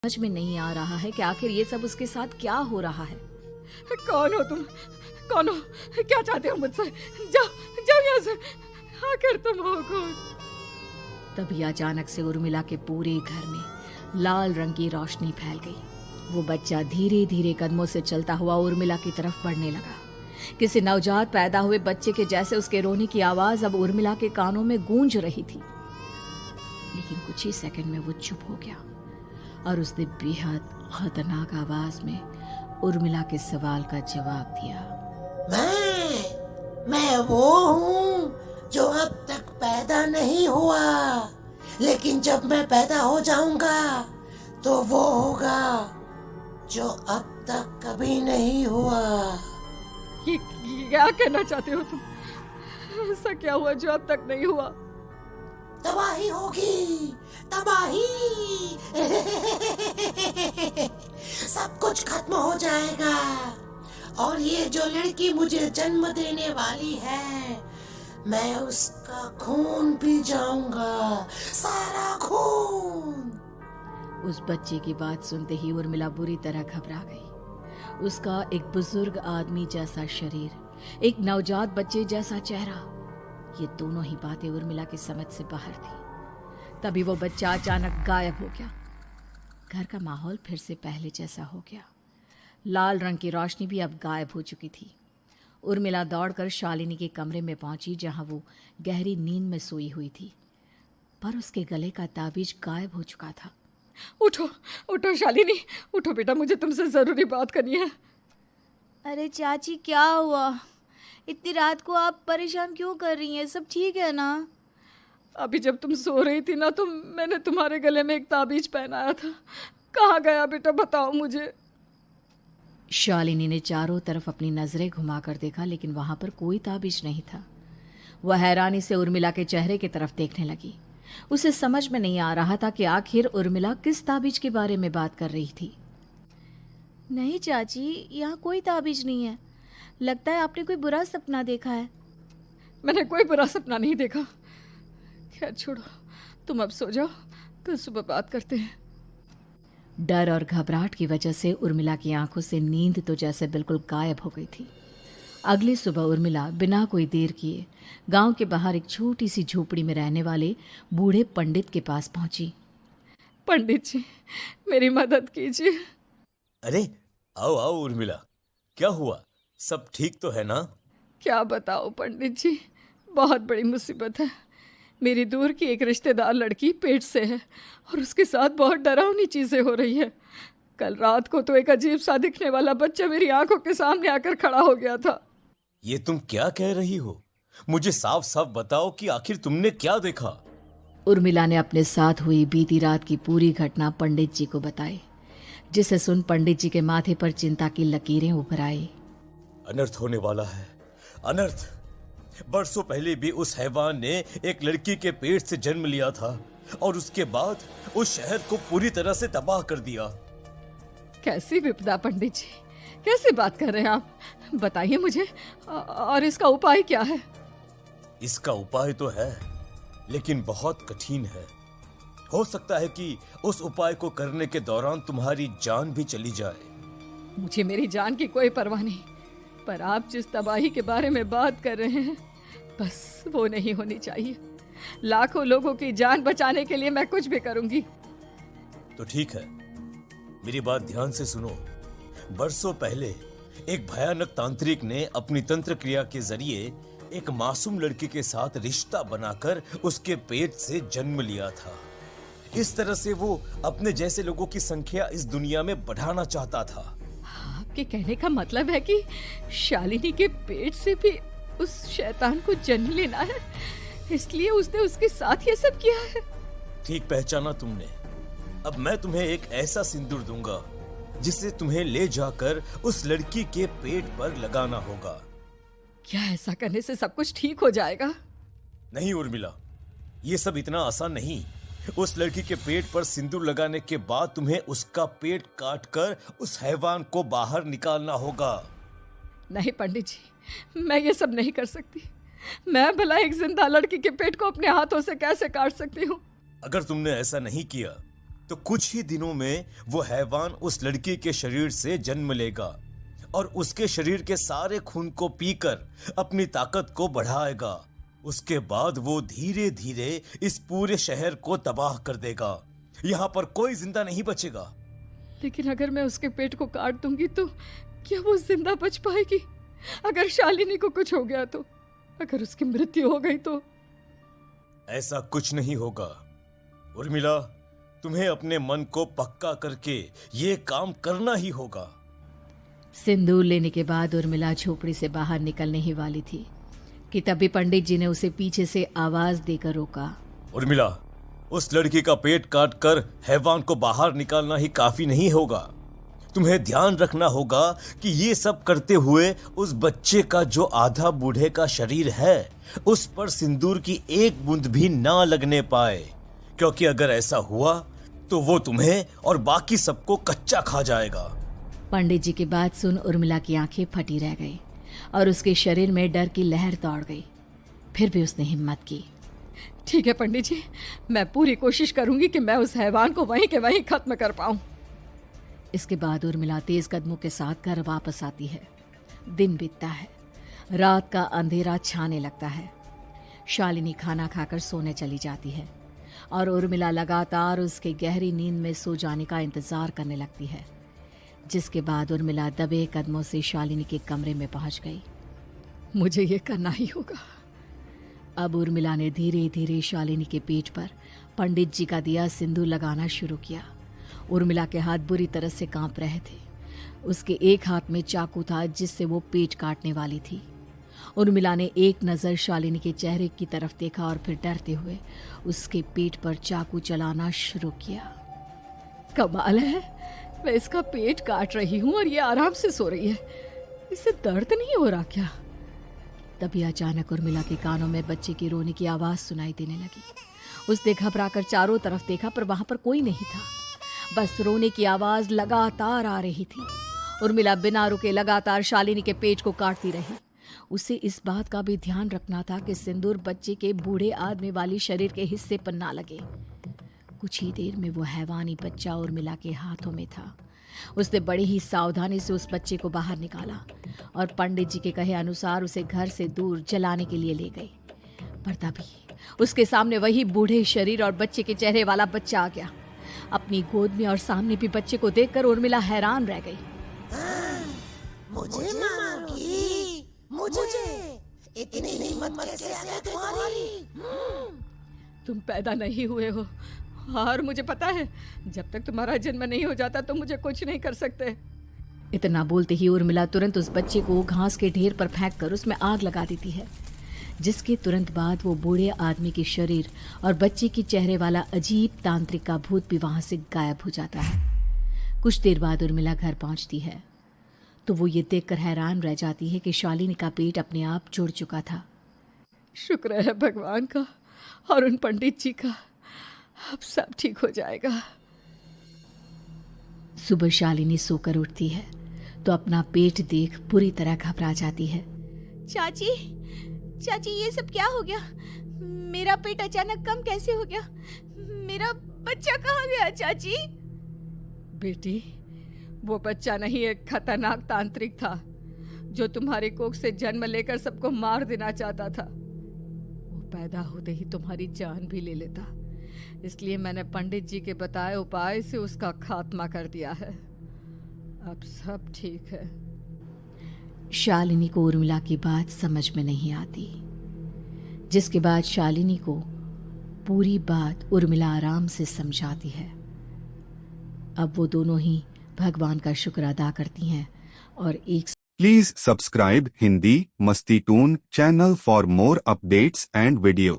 समझ में नहीं आ रहा है कि आखिर ये सब उसके साथ क्या हो रहा है। कौन हो तुम? कौन हो? क्या चाहते हो मुझसे? जाओ जाओ यहाँ से। आखिर तुम हो कौन? तभी अचानक से उर्मिला के पूरे घर में लाल रंग की रोशनी फैल गई। वो बच्चा धीरे धीरे कदमों से चलता हुआ उर्मिला की तरफ बढ़ने लगा। किसी नवजात पैदा हुए बच्चे के जैसे उसके रोने की आवाज अब उर्मिला के कानों में गूंज रही थी। लेकिन कुछ ही सेकंड में वो चुप हो गया और उसने बेहद खतरनाक आवाज में उर्मिला के सवाल का जवाब दिया। मैं वो हूँ जो अब तक पैदा नहीं हुआ, लेकिन जब मैं पैदा हो जाऊंगा तो वो होगा जो अब तक कभी नहीं हुआ। ये क्या कहना चाहते हो तुम? ऐसा क्या हुआ जो अब तक नहीं हुआ? तबाही होगी, तबाही। सब कुछ खत्म हो जाएगा और ये जो लड़की मुझे जन्म देने वाली है, मैं उसका खून पी जाऊंगा, सारा खून। उस बच्चे की बात सुनते ही उर्मिला बुरी तरह घबरा गई। उसका एक बुजुर्ग आदमी जैसा शरीर, एक नवजात बच्चे जैसा चेहरा, ये दोनों ही बातें उर्मिला की समझ से बाहर थी। तभी वो बच्चा अचानक गायब हो गया। घर का माहौल फिर से पहले जैसा हो गया। लाल रंग की रोशनी भी अब गायब हो चुकी थी। उर्मिला दौड़कर शालिनी के कमरे में पहुंची, जहां वो गहरी नींद में सोई हुई थी, पर उसके गले का ताबीज गायब हो चुका था। उठो उठो शालिनी, उठो बेटा, मुझे तुमसे जरूरी बात करनी है। अरे चाची, क्या हुआ? इतनी रात को आप परेशान क्यों कर रही हैं? सब ठीक है ना? अभी जब तुम सो रही थी ना, तो मैंने तुम्हारे गले में एक ताबीज पहनाया था। कहाँ गया बेटा, बताओ मुझे। शालिनी ने चारों तरफ अपनी नजरें घुमाकर देखा, लेकिन वहां पर कोई ताबीज नहीं था। वह हैरानी से उर्मिला के चेहरे की तरफ देखने लगी। उसे समझ में नहीं आ रहा था कि आखिर उर्मिला किस ताबीज के बारे में बात कर रही थी। नहीं चाची, यहाँ कोई ताबीज नहीं है। लगता है आपने कोई बुरा सपना देखा है। मैंने कोई बुरा सपना नहीं देखा। खैर छोड़ो, तुम अब सो जाओ, कल सुबह बात करते हैं। डर और घबराहट की वजह से उर्मिला की आंखों से नींद तो जैसे बिल्कुल गायब हो गई थी। अगली सुबह उर्मिला बिना कोई देर किए गांव के बाहर एक छोटी सी झोपड़ी में रहने वाले बूढ़े पंडित के पास पहुंची। पंडित जी, मेरी मदद कीजिए। अरे आओ आओ उर्मिला, क्या हुआ? सब ठीक तो है ना? क्या बताओ पंडित जी, बहुत बड़ी मुसीबत है। मेरी दूर की एक रिश्तेदार लड़की पेट से है और उसके साथ बहुत डरावनी चीजें हो रही है। कल रात को तो एक अजीब सा दिखने वाला बच्चा मेरी आंखों के सामने आकर खड़ा हो गया था। ये तुम क्या कह रही हो? मुझे साफ साफ बताओ कि आखिर तुमने क्या देखा? उर्मिला ने अपने साथ हुई बीती रात की पूरी घटना पंडित जी को बताई, जिसे सुन पंडित जी के माथे पर चिंता की लकीरें उभर आई। अनर्थ होने वाला है, अनर्थ। बरसों पहले भी उस हैवान ने एक लड़की के पेट से जन्म लिया था और उसके बाद उस शहर को पूरी तरह से तबाह कर दिया। कैसी विपदा पंडित जी, कैसी बात कर रहे हैं आप? बताइए मुझे, और इसका उपाय क्या है? इसका उपाय तो है, लेकिन बहुत कठिन है। हो सकता है कि उस उपाय को करने के दौरान तुम्हारी जान भी चली जाए। मुझे मेरी जान की कोई परवाह नहीं, पर आप जिस तबाही के बारे में बात कर रहे हैं, बस वो नहीं होनी चाहिए। लाखों लोगों की जान बचाने के लिए मैं कुछ भी करूंगी। तो ठीक है, मेरी बात ध्यान से सुनो। बरसों पहले एक भयानक तांत्रिक ने अपनी तंत्र क्रिया के जरिए एक मासूम लड़की के साथ रिश्ता बनाकर उसके पेट से जन्म लिया था। इस तरह से वो अपने जैसे लोगों की संख्या इस दुनिया में बढ़ाना चाहता था। आपके कहने का मतलब है कि शालिनी के पेट से भी उस शैतान को जन्म लेना है, इसलिए उसने उसके साथ ये सब किया है। ठीक पहचाना तुमने। अब मैं तुम्हें एक ऐसा सिंदूर दूंगा जिसे तुम्हें ले जाकर उस लड़की के पेट पर लगाना होगा। क्या ऐसा करने से सब कुछ ठीक हो जाएगा? नहीं उर्मिला, ये सब इतना आसान नहीं। उस लड़की के पेट पर सिंदूर लगाने के बाद तुम्हें उसका पेट काटकर उस हैवान को बाहर निकालना होगा। नहीं पंडित जी, मैं ये सब नहीं कर सकती। मैं भला एक जिंदा लड़की के पेट को अपने हाथों से कैसे काट सकती हूँ? अगर तुमने ऐसा नहीं किया तो कुछ ही दिनों में वो हैवान उस लड़की के शरीर से जन्म लेगा और उसके शरीर के सारे खून को पीकर अपनी ताकत को बढ़ाएगा। उसके बाद वो धीरे धीरे इस पूरे शहर को तबाह कर देगा। यहाँ पर कोई जिंदा नहीं बचेगा। लेकिन अगर मैं उसके पेट को काट दूंगी तो क्या वो जिंदा बच पाएगी? अगर शालिनी को कुछ हो गया तो, अगर उसकी मृत्यु हो गई तो? ऐसा कुछ नहीं होगा उर्मिला, तुम्हें अपने मन को पक्का करके ये काम करना ही होगा। सिंदूर लेने के बाद उर्मिला झोपड़ी से बाहर निकलने ही वाली थी कि तभी पंडित जी ने उसे पीछे से आवाज देकर रोका। उर्मिला, उस लड़की का पेट काटकर हैवान को बाहर निकालना ही काफी नहीं होगा। तुम्हें ध्यान रखना होगा कि ये सब करते हुए उस बच्चे का जो आधा बूढ़े का शरीर है उस पर सिंदूर की एक बूंद भी ना लगने पाए, क्योंकि अगर ऐसा हुआ तो वो तुम्हें और बाकी सबको कच्चा खा जाएगा। पंडित जी की बात सुन उर्मिला की आंखें फटी रह गई और उसके शरीर में डर की लहर दौड़ गई। फिर भी उसने हिम्मत की। ठीक है पंडित जी, मैं पूरी कोशिश करूंगी कि मैं उस हैवान को वहीं के वहीं खत्म कर पाऊं। इसके बाद उर्मिला तेज कदमों के साथ घर वापस आती है। दिन बीतता है, रात का अंधेरा छाने लगता है। शालिनी खाना खाकर सोने चली जाती है और उर्मिला लगातार उसके गहरी नींद में सो जाने का इंतजार करने लगती है, जिसके बाद उर्मिला दबे कदमों से शालिनी के कमरे में पहुंच गई। मुझे ये करना ही होगा। अब उर्मिला ने धीरे धीरे शालिनी के पेट पर पंडित जी का दिया सिंदूर लगाना शुरू किया। उर्मिला के हाथ बुरी तरह से कांप रहे थे। उसके एक हाथ में चाकू था जिससे वो पेट काटने वाली थी। उर्मिला ने एक नज़र शालिनी के चेहरे की तरफ देखा और फिर डरते हुए उसके पेट पर चाकू चलाना शुरू किया। कमाल है, मैं इसका पेट काट रही हूँ और ये आराम से सो रही है। इसे दर्द नहीं हो रहा क्या? तभी अचानक उर्मिला के कानों में बच्चे की रोने की आवाज सुनाई देने लगी। उसने घबराकर चारों तरफ देखा पर वहां पर कोई नहीं था। बस रोने की आवाज लगातार आ रही थी। उर्मिला बिना रुके लगातार शालिनी के पेट को काटती रही। उसे इस बात का भी ध्यान रखना था कि सिंदूर बच्चे के बूढ़े आदमी वाली शरीर के हिस्से पर ना लगे। कुछ ही देर में वो हैवानी बच्चा उर्मिला के हाथों में था। उसने बड़ी ही सावधानी से उस बच्चे को बाहर निकाला और पंडित जी के कहे अनुसार उसे घर से दूर जलाने के लिए ले गई। पर तभी उसके सामने वही बूढ़े शरीर और बच्चे के चेहरे वाला बच्चा आ गया। अपनी गोद में और सामने भी बच्चे को देखकर उर्मिला हैरान रह गई। मुझे मारोगी? मुझे इतनी हिम्मत कैसे आ गई तुम्हारी? तुम पैदा नहीं हुए हो और मुझे पता है जब तक तुम्हारा जन्म नहीं हो जाता तो मुझे कुछ नहीं कर सकते। इतना बोलते ही उर्मिला तुरंत उस बच्चे को घास के ढेर पर फेंककर उसमें आग लगा देती है, जिसके तुरंत बाद वो बूढ़े आदमी के शरीर और बच्चे के चेहरे वाला अजीब तांत्रिक का भूत भी वहां से गायब हो जाता है। कुछ देर बाद उर्मिला घर पहुंचती है तो वो ये देखकर हैरान रह जाती है कि शालिनी का पेट अपने आप जुड़ चुका था। शुक्र है भगवान का और उन पंडित जी का, अब सब ठीक हो जाएगा। सुबह शालिनी सोकर उठती है तो अपना पेट देख पूरी तरह घबरा जाती है। चाची, चाची ये सब क्या हो गया? मेरा पेट अचानक कम कैसे हो गया? मेरा बच्चा कहाँ गया चाची? बेटी, वो बच्चा नहीं, एक खतरनाक तांत्रिक था जो तुम्हारी कोख से जन्म लेकर सबको मार देना चाहता था। वो पैदा होते ही तुम्हारी जान भी ले लेता, इसलिए मैंने पंडित जी के बताए उपाय से उसका खात्मा कर दिया है। अब सब ठीक है। शालिनी को उर्मिला की बात समझ में नहीं आती, जिसके बाद शालिनी को पूरी बात उर्मिला आराम से समझाती है। अब वो दोनों ही भगवान का शुक्र अदा करती हैं और एक Please subscribe Hindi Masti Toon channel for more updates and video.